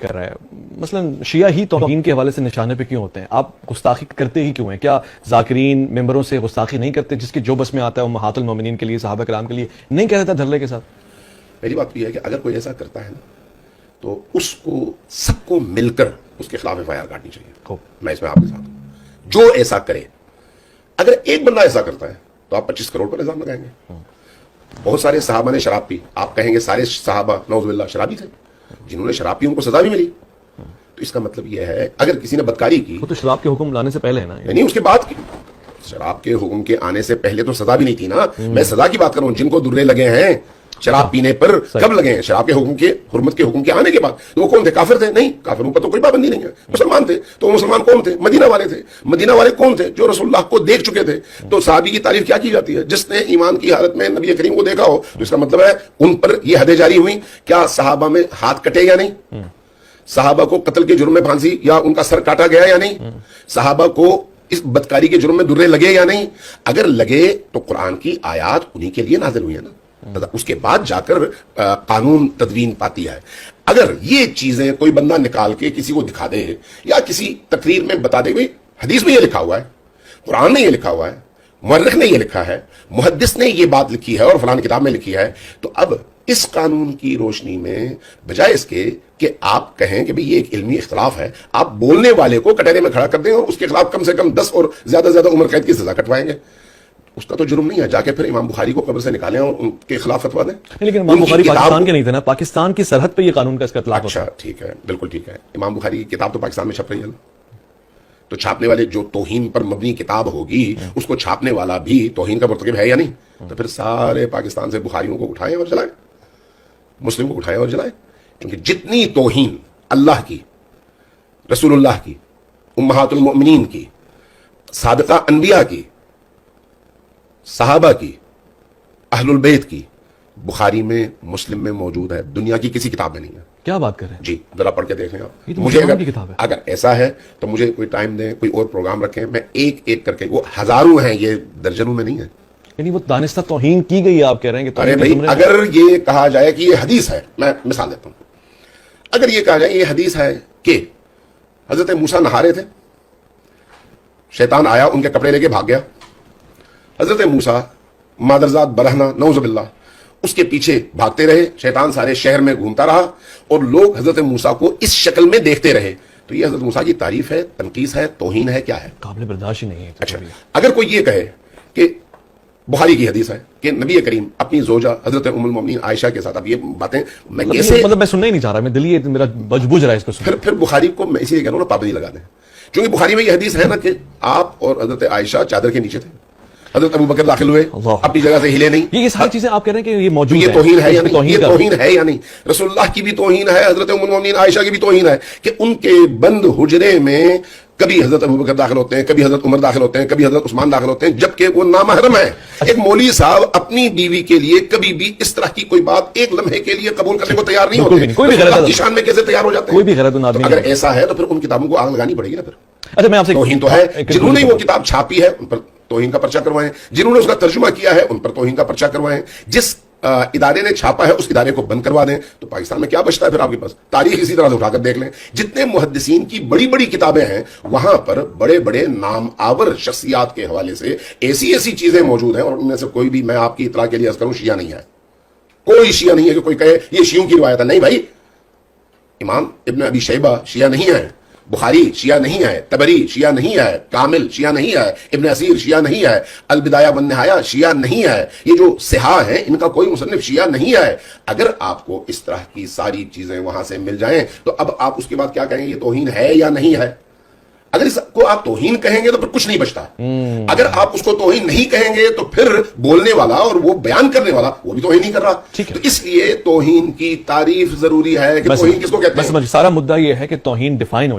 کر رہا ہے. مثلا شیعہ ہی توہین کے حوالے سے نشانے پہ کیوں ہوتے ہیں؟ آپ گستاخی کرتے ہی کیوں ہیں؟ کیا ذاکرین ممبروں سے گستاخی نہیں کرتے؟ جس کی جو بس میں آتا ہے امہات المومنین کے لیے، صحابہ کرام کے لیے نہیں کہہ دیتا دھرلے کے ساتھ؟ میری بات یہ ہے کہ اگر کوئی ایسا کرتا ہے نا تو اس کو سب کو مل کر اس کے خلاف ایف آئی آر کاٹنی چاہیے. میں اس میں آپ کے ساتھ ہوں. جو ایسا کرے، اگر ایک بندہ ایسا کرتا ہے تو آپ 25 کروڑ پر الزام لگائیں گے. بہت سارے صحابہ نے شراب پی، آپ کہیں گے سارے صحابہ نعوذ باللہ شرابی تھے؟ جنہوں نے شراب پی ان کو سزا بھی ملی. تو اس کا مطلب یہ ہے اگر کسی نے بدکاری کی، وہ تو شراب کے حکم لانے سے پہلے ہے نا، یعنی اس کے بعد کی. شراب کے حکم کے آنے سے پہلے تو سزا بھی نہیں تھی نا. میں سزا کی بات کر رہا ہوں. جن کو درے لگے ہیں شراب پینے پر کب لگے ہیں؟ شراب کے حکم کے، حرمت کے حکم کے آنے کے بعد. تو وہ کون تھے؟ کافر تھے؟ نہیں، کافروں پر تو کوئی پابندی نہیں ہے. مسلمان تھے. تو وہ مسلمان کون تھے؟ مدینہ والے تھے. مدینہ والے کون تھے؟ جو رسول اللہ کو دیکھ چکے تھے. تو صحابی کی تعریف کیا کی جاتی ہے؟ جس نے ایمان کی حالت میں نبی کریم کو دیکھا ہو. تو اس کا مطلب ہے ان پر یہ حدیں جاری ہوئی. کیا صحابہ میں ہاتھ کٹے یا نہیں؟ صحابہ کو قتل کے جرم میں پھانسی یا ان کا سر کاٹا گیا یا نہیں؟ صحابہ کو اس بدکاری کے جرم میں درے لگے یا نہیں؟ اگر لگے تو قرآن کی آیات انہی کے لیے نازل ہوئی ہے نا. اس کے بعد جا کر قانون تدوین پاتی ہے. اگر یہ چیزیں کوئی بندہ نکال کے کسی کو دکھا دے یا کسی تقریر میں بتا دے، حدیث میں یہ لکھا ہوا ہے، قرآن میں یہ لکھا ہوا ہے، مورخ نے یہ لکھا ہے، محدث نے یہ بات لکھی ہے اور فلان کتاب میں لکھی ہے، تو اب اس قانون کی روشنی میں بجائے اس کے کہ آپ کہیں کہ یہ ایک علمی اختلاف ہے، آپ بولنے والے کو کٹہرے میں کھڑا کر دیں اور اس کے خلاف کم سے کم 10 اور زیادہ سے زیادہ عمر قید کی سزا کٹوائیں گے. اس کا تو جرم نہیں ہے. جا کے پھر امام بخاری کو قبر سے نکالیں اور ان کے خلاف فتوا دیں. لیکن امام بخاری پاکستان کے نہیں تھے نا، پاکستان کی سرحد پہ یہ قانون کا اس کا اطلاق ہوتا ہے. اچھا ٹھیک ہے، بالکل ٹھیک ہے. امام بخاری کی کتاب تو پاکستان میں چھپ رہی ہے نا. تو چھاپنے والے جو توہین پر مبنی کتاب ہوگی اس کو چھاپنے والا بھی توہین کا مرتکب ہے یا نہیں؟ تو پھر سارے پاکستان سے بخاریوں کو اٹھائیں اور جلائیں، مسلم کو اٹھائیں اور جلائیں. کیونکہ جتنی توہین اللہ کی، رسول اللہ کی، امہات المؤمنین کی، سابقہ انبیاء کی، صحابہ کی، اہل البیت کی، بخاری میں، مسلم میں موجود ہے. دنیا کی کسی کتاب میں نہیں ہے. کیا بات کر رہے ہیں؟ جی ذرا پڑھ کے دیکھ لیں آپ. مجھے اگر ایسا ہے تو مجھے کوئی ٹائم دیں، کوئی اور پروگرام رکھیں، میں ایک ایک کر کے، وہ ہزاروں ہیں، یہ درجنوں میں نہیں ہے. یعنی وہ دانستہ توہین کی گئی ہے، آپ کہہ رہے ہیں کہ ارے بھائی اگر یہ کہا جائے کہ یہ حدیث ہے، میں مثال دیتا ہوں، اگر یہ کہا جائے یہ حدیث ہے کہ حضرت موسیٰ نہا رہے تھے، شیطان آیا ان کے کپڑے لے کے بھاگ گیا، حضرت موسیٰ مادرزاد برہنہ نعوذ باللہ اس کے پیچھے بھاگتے رہے، شیطان سارے شہر میں گھومتا رہا اور لوگ حضرت موسیٰ کو اس شکل میں دیکھتے رہے. تو یہ حضرت موسیٰ کی تعریف ہے، تنقیص ہے، توہین ہے، کیا ہے؟ قابل برداشت ہی نہیں ہے. اچھا اگر کوئی یہ کہے کہ بخاری کی حدیث ہے کہ نبی کریم اپنی زوجہ حضرت ام المومنین عائشہ کے ساتھ، اب یہ باتیں میں کیسے، مطلب میں سننا ہی نہیں چاہ رہا، میں دلی میرا بجھ رہا ہے اس کو سن. پھر بخاری کو میں اسی لیے کہہ رہا ہوں نا پابندی لگا دیں. چونکہ بخاری میں یہ حدیث ہے نا کہ آپ اور حضرت عائشہ چادر کے نیچے تھے، حضرت ابو بکر داخل ہوئے اپنی جگہ سے ہلے نہیں. یہ ساری چیزیں آپ کہہ رہے ہیں کہ یہ موجود ہے، یہ توہین ہے یا نہیں؟ یہ توہین ہے یا نہیں؟ رسول اللہ کی بھی توہین ہے، حضرت ام المومنین عائشہ کی بھی توہین ہے کہ ان کے بند حجرے میں کبھی حضرت ابو بکر داخل ہوتے ہیں، کبھی حضرت عمر داخل ہوتے ہیں، کبھی حضرت عثمان داخل ہوتے ہیں، جبکہ وہ نامحرم ہے. ایک مولوی صاحب اپنی بیوی کے لیے کبھی بھی اس طرح کی کوئی بات ایک لمحے کے لیے قبول کرنے کو تیار نہیں ہوتے. کوئی بھی غلط شان میں کیسے تیار ہو جاتے ہیں؟ کوئی بھی غلط آدمی. اگر ایسا ہے تو پھر ان کتابوں کو آگ لگانی پڑے گی نا. پھر اچھا میں آپ سے توہین تو ہے. جنہوں نے وہ کتاب چھاپی ہے ان پر توہین کا پرچہ کروائیں، جنہوں نے اس کا ترجمہ کیا ہے ان پر توہین کا پرچہ کروائیں، جس ادارے نے چھاپا ہے اس ادارے کو بند کروا دیں. تو پاکستان میں کیا بچتا ہے پھر آپ کے پاس؟ تاریخ اسی طرح سے اٹھا کر دیکھ لیں. جتنے محدثین کی بڑی بڑی کتابیں ہیں وہاں پر بڑے بڑے نام آور شخصیات کے حوالے سے ایسی ایسی چیزیں موجود ہیں، اور ان میں سے کوئی بھی، میں آپ کی اطلاع کے لیے عرض کروں، شیعہ نہیں ہے. کوئی شیعہ نہیں ہے کہ کوئی کہے یہ شیعوں کی روایت ہے. نہیں بھائی، امام ابن ابی شیبہ شیعہ نہیں ہے، بخاری شیعہ نہیں ہے، تبری شیعہ نہیں ہے، کامل شیعہ نہیں ہے، ابن اسیر شیعہ نہیں ہے، البدایہ والنہایہ شیعہ نہیں ہے. یہ جو صحاح ہیں ان کا کوئی مصنف شیعہ نہیں ہے. اگر آپ کو اس طرح کی ساری چیزیں وہاں سے مل جائیں تو اب آپ اس کے بعد کیا کہیں گے؟ یہ توہین ہے یا نہیں ہے؟ اگر اس کو آپ توہین کہیں گے تو پھر کچھ نہیں بچتا. اگر آپ اس کو توہین نہیں کہیں گے تو پھر بولنے والا اور وہ بیان کرنے والا وہ بھی توہین نہیں کر رہا. تو اس لیے توہین کی تعریف ضروری ہے کہ توہین کس کو کہتے ہیں. سارا مدعا یہ ہے کہ توہین ڈیفائن ہو